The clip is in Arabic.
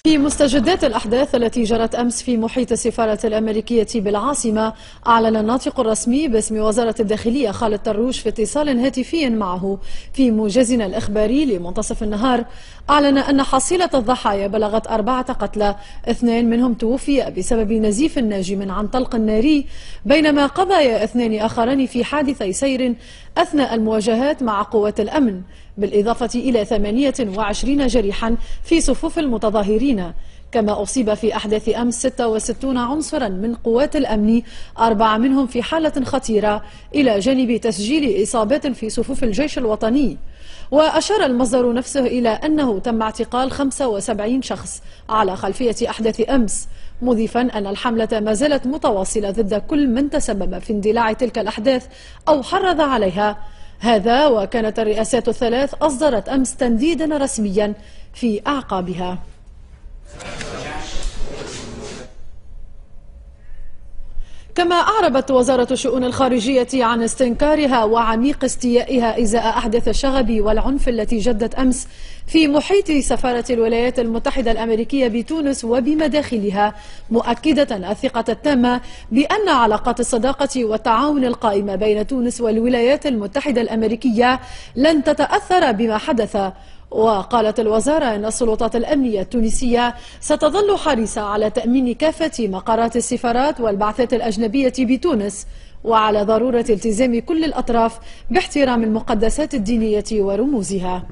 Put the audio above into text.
في مستجدات الأحداث التي جرت أمس في محيط السفارة الأمريكية بالعاصمة، أعلن الناطق الرسمي باسم وزارة الداخلية خالد طروش في اتصال هاتفي معه في موجزنا الإخباري لمنتصف النهار، أعلن أن حصيلة الضحايا بلغت 4 قتلى، 2 منهم توفي بسبب نزيف ناجم عن طلق ناري، بينما قضايا 2 آخران في حادثي سير أثناء المواجهات مع قوات الأمن، بالإضافة إلى 28 جريحا في صفوف المتظاهرين. كما أصيب في أحداث أمس 66 عنصرا من قوات الأمن، 4 منهم في حالة خطيرة، إلى جانب تسجيل إصابات في صفوف الجيش الوطني. وأشار المصدر نفسه إلى أنه تم اعتقال 75 شخص على خلفية أحداث أمس، مضيفا أن الحملة ما زالت متواصلة ضد كل من تسبب في اندلاع تلك الأحداث أو حرض عليها. هذا وكانت الرئاسات الثلاث أصدرت أمس تنديدا رسميا في أعقابها. كما أعربت وزارة الشؤون الخارجية عن استنكارها وعميق استيائها إزاء أحداث الشغب والعنف التي جدت أمس في محيط سفارة الولايات المتحدة الأمريكية بتونس وبمداخلها، مؤكدة الثقة التامة بأن علاقات الصداقة والتعاون القائمة بين تونس والولايات المتحدة الأمريكية لن تتأثر بما حدث. وقالت الوزارة أن السلطات الأمنية التونسية ستظل حريصة على تأمين كافة مقرات السفارات والبعثات الأجنبية بتونس، وعلى ضرورة التزام كل الأطراف باحترام المقدسات الدينية ورموزها.